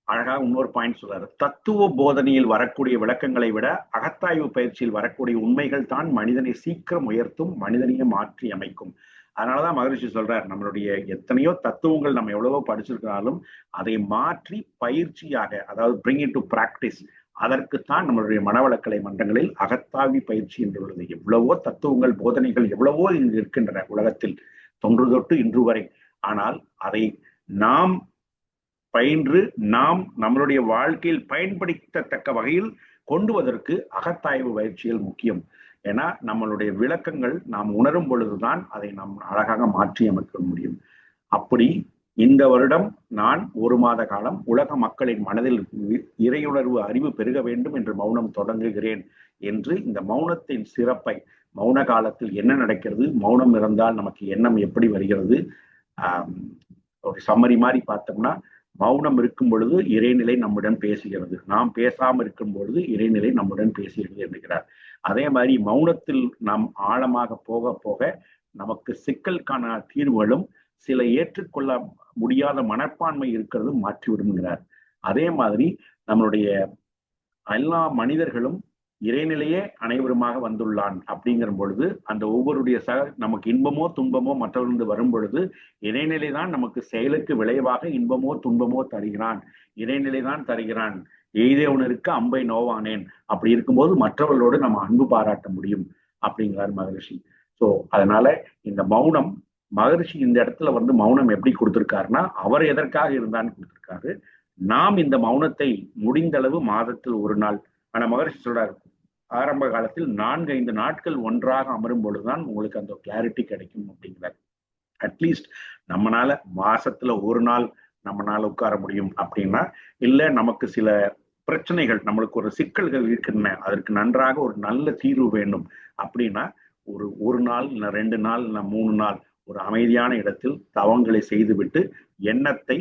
அழகாக இன்னொரு பாயிண்ட் சொல்றாரு, தத்துவ போதனையில் வரக்கூடிய விளக்கங்களை விட அகத்தாய்வு பயிற்சியில் வரக்கூடிய உண்மைகள் தான் மனிதனை சீக்கிரம் உயர்த்தும், மனிதனையே மாற்றி அமைக்கும். அதனாலதான் மகரிஷி சொல்றாரு, நம்மளுடைய எத்தனையோ தத்துவங்கள் நம்ம எவ்வளவோ படிச்சிருக்கிறாலும் அதை மாற்றி பயிற்சியாக, அதாவது பிரிங் இட் டு பிராக்டிஸ், அதற்குத்தான் நம்மளுடைய மனவளக்கலை மன்றங்களில் அகத்தாய்வு பயிற்சி என்று உள்ளது. எவ்வளவோ தத்துவங்கள் போதனைகள் எவ்வளவோ இங்கு இருக்கின்றன உலகத்தில் தொன்று தொட்டு இன்று வரை. ஆனால் அதை நாம் பயின்று நாம் நம்மளுடைய வாழ்க்கையில் பயன்படுத்தத்தக்க வகையில் கொண்டுவதற்கு அகத்தாய்வு பயிற்சிகள் முக்கியம். ஏன்னா நம்மளுடைய விளக்கங்கள் நாம் உணரும் பொழுதுதான் அதை நாம் அழகாக மாற்றி அமைக்க முடியும். அப்படி இந்த வருடம் நான் 1 மாத காலம் உலக மக்களின் மனதில் இறையுணர்வு அறிவு பெருக வேண்டும் என்று மௌனம் தொடங்குகிறேன் என்று இந்த மௌனத்தின் சிறப்பை, மௌன காலத்தில் என்ன நடக்கிறது, மௌனம் இருந்தால் நமக்கு எண்ணம் எப்படி வருகிறது, ஒரு சம்மரி மாதிரி பார்த்தோம்னா, மௌனம் இருக்கும் பொழுது இறைநிலை நம்முடன் பேசுகிறது, நாம் பேசாமல் இருக்கும் பொழுது இறைநிலை நம்முடன் பேசுகிறது என்கிறார். அதே மாதிரி மௌனத்தில் நாம் ஆழமாக போக போக நமக்கு சிக்கலுக்கான தீர்வுகளும் சில ஏற்றுக்கொள்ள முடியாத மனப்பான்மை இருக்கிறது மாற்றி விடுங்கிறார். அதே மாதிரி நம்மளுடைய எல்லா மனிதர்களும் இறைநிலையே அனைவருமாக வந்துள்ளான் அப்படிங்கிற பொழுது அந்த ஒவ்வொருடைய நமக்கு இன்பமோ துன்பமோ மற்றவர்கள் வரும் பொழுது இறைநிலை தான் நமக்கு செயலுக்கு விளைவாக இன்பமோ துன்பமோ தருகிறான், இறைநிலை தான் தருகிறான். எய்தேவனருக்கு அம்பை நோவானேன். அப்படி இருக்கும்போது மற்றவர்களோடு நம்ம அன்பு பாராட்ட முடியும் அப்படிங்கிறார் மகரிஷி. ஸோ அதனால இந்த மௌனம், மகரிஷி இந்த இடத்துல வந்து மௌனம் எப்படி கொடுத்திருக்காருன்னா, அவர் எதற்காக இருந்தான்னு கொடுத்திருக்காரு. நாம் இந்த மௌனத்தை முடிந்த அளவு மாதத்தில் 1 நாள், ஆனா மகரிஷி சொல்றாரு, ஆரம்ப காலத்தில் 4-5 நாட்கள் ஒன்றாக அமரும் பொழுதுதான் உங்களுக்கு அந்த கிளாரிட்டி கிடைக்கும் அப்படிங்கிறார். அட்லீஸ்ட் நம்மளால மாசத்துல 1 நாள் நம்மளால உட்கார முடியும் அப்படின்னா, இல்ல நமக்கு சில பிரச்சனைகள், நம்மளுக்கு ஒரு சிக்கல்கள் இருக்கின்றன, அதற்கு நன்றாக ஒரு நல்ல தீர்வு வேண்டும் அப்படின்னா ஒரு நாள் இல்லை 2 நாள் இல்லை 3 நாள் ஒரு அமைதியான இடத்தில் தவங்களை செய்துவிட்டு எண்ணத்தை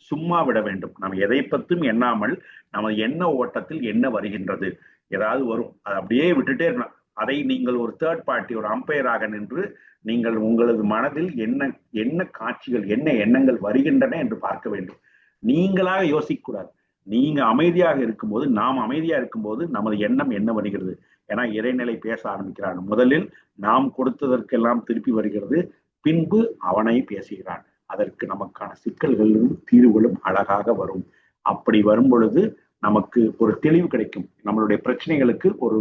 சும்மா விட வேண்டும். நம்ம எதை பற்றும் எண்ணாமல் நம்ம எண்ண ஓட்டத்தில் என்ன வருகின்றது, ஏதாவது வரும், அதை அப்படியே விட்டுட்டே இருக்கணும். அதை நீங்கள் ஒரு தேர்ட் பார்ட்டி, ஒரு அம்பையராக நின்று நீங்கள் உங்களது மனதில் என்ன என்ன காட்சிகள், என்ன எண்ணங்கள் வருகின்றன என்று பார்க்க வேண்டும். நீங்களாக யோசிக்க கூடாது. நீங்க அமைதியாக இருக்கும்போது, நாம் அமைதியா இருக்கும்போது நமது எண்ணம் என்ன வருகிறது. ஏன்னா இறைநிலை பேச ஆரம்பிக்கிறான். முதலில் நாம் கொடுத்ததற்கெல்லாம் திருப்பி வருகிறது, பின்பு அவனை பேசுகிறான். அதற்கு நமக்கான சிக்கல்களும் தீர்வுகளும் அழகாக வரும். அப்படி வரும் பொழுது நமக்கு ஒரு தெளிவு கிடைக்கும், நம்மளுடைய பிரச்சனைகளுக்கு ஒரு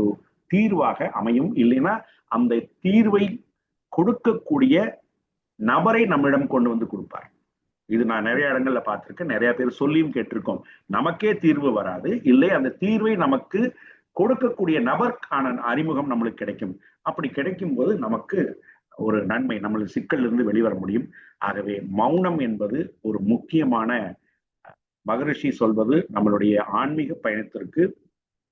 தீர்வாக அமையும். இல்லைன்னா அந்த தீர்வை கொடுக்கக்கூடிய நபரை நம்மிடம் கொண்டு வந்து கொடுப்பார். இது நான் நிறைய இடங்கள்ல பார்த்திருக்கேன், நிறைய பேர் சொல்லியும் கேட்டிருக்கோம். நமக்கே தீர்வு வராது, இல்லை அந்த தீர்வை நமக்கு கொடுக்கக்கூடிய நபருக்கான அறிமுகம் நம்மளுக்கு கிடைக்கும். அப்படி கிடைக்கும் போது நமக்கு ஒரு நன்மை, நம்மளுக்கு சிக்கல்ல இருந்து வெளிவர முடியும். ஆகவே மௌனம் என்பது ஒரு முக்கியமான, மகரிஷி சொல்வது நம்மளுடைய ஆன்மீக பயணத்திற்கு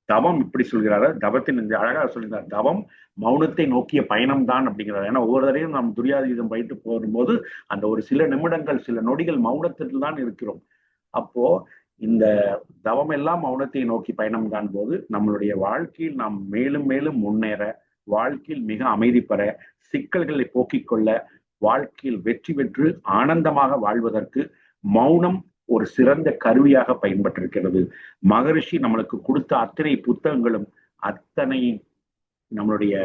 தவம் இப்படி சொல்கிறாரு. தவத்தின் இந்த அழகாக சொல்கிறார், தவம் மௌனத்தை நோக்கிய பயணம் தான் அப்படிங்கிறார். ஏன்னா ஒவ்வொரு தடையும் நாம் துரியாதீதம் போயிட்டு போகும்போது அந்த ஒரு சில நிமிடங்கள், சில நொடிகள் மௌனத்தில் தான் இருக்கிறோம். அப்போ இந்த தவம் எல்லாம் மௌனத்தை நோக்கி பயணம் தான் போது நம்மளுடைய வாழ்க்கையில் நாம் மேலும் மேலும் முன்னேற, வாழ்க்கையில் மிக அமைதி பெற, சிக்கல்களை போக்கிக் கொள்ள, வாழ்க்கையில் வெற்றி பெற்று ஆனந்தமாக வாழ்வதற்கு மௌனம் ஒரு சிறந்த கருவியாக பயன்பட்டிருக்கிறது. மகரிஷி நம்மளுக்கு கொடுத்த அத்தனை புத்தகங்களும், அத்தனை நம்மளுடைய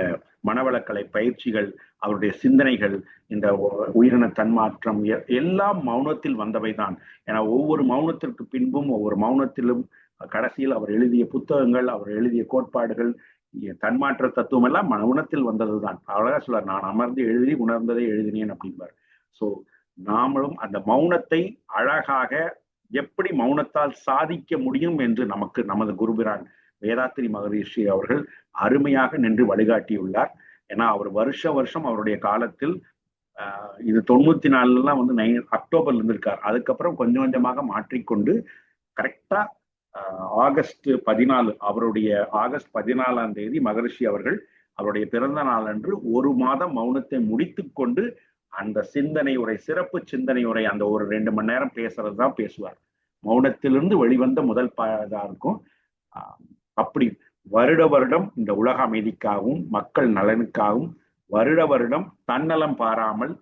மனவளக்கலை பயிற்சிகள், அவருடைய சிந்தனைகள், இந்த உயிரின தன்மாற்றம் எல்லாம் மௌனத்தில் வந்தவைதான். ஏன்னா ஒவ்வொரு மௌனத்திற்கு பின்பும், ஒவ்வொரு மௌனத்திலும் கடைசியில் அவர் எழுதிய புத்தகங்கள், அவர் எழுதிய கோட்பாடுகள், தன்மாற்ற தத்துவம் எல்லாம் மௌனத்தில் வந்ததுதான். அவ்வளவுதான் சொல்றார், நான் அமர்ந்து எழுதி உணர்ந்ததை எழுதினேன் அப்படின்பார். ஸோ நாமளும் அந்த மௌனத்தை அழகாக எப்படி மௌனத்தால் சாதிக்க முடியும் என்று நமக்கு நமது குருபிரான் வேதாத்திரி மகரிஷி அவர்கள் அருமையாக நின்று வழிகாட்டியுள்ளார். ஏன்னா அவர் வருஷம் அவருடைய காலத்தில் இது 94 வந்து அக்டோபர்ல இருந்திருக்கார். அதுக்கப்புறம் கொஞ்சம் கொஞ்சமாக மாற்றிக்கொண்டு கரெக்டா ஆகஸ்ட் 14, அவருடைய ஆகஸ்ட் 14ஆம் தேதி மகரிஷி அவர்கள் அவருடைய பிறந்த நாள் அன்று 1 மாதம் மௌனத்தை முடித்து கொண்டு அந்த சிந்தனை உரை, சிறப்பு சிந்தனை உரை, அந்த ஒரு 2 மணி நேரம் பேசுறது தான் பேசுவார். மௌனத்திலிருந்து வெளிவந்த முதல் இதா இருக்கும். அப்படி வருடம் இந்த உலக அமைதிக்காகவும் மக்கள் நலனுக்காகவும் வருடம் தன்னலம் பாராமல்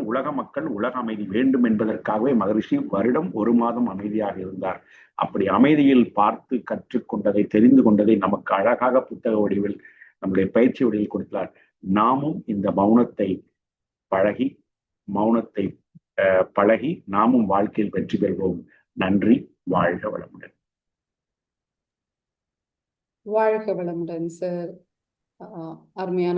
உலக மக்கள் உலக அமைதி வேண்டும் என்பதற்காகவே மகரிஷி வருடம் 1 மாதம் அமைதியாக இருந்தார். அப்படி அமைதியில் பார்த்து கற்றுக்கொண்டதை, தெரிந்து கொண்டதை நமக்கு அழகாக புத்தக வடிவில், நம்முடைய பயிற்சி வடிவில் கொடுத்தார். நாமும் இந்த மௌனத்தை பழகி நாமும் வாழ்க்கையில் வெற்றி பெறுவோம். நன்றி. வாழ்க வளமுடன். வாழ்க வளமுடன் சார். அருமையான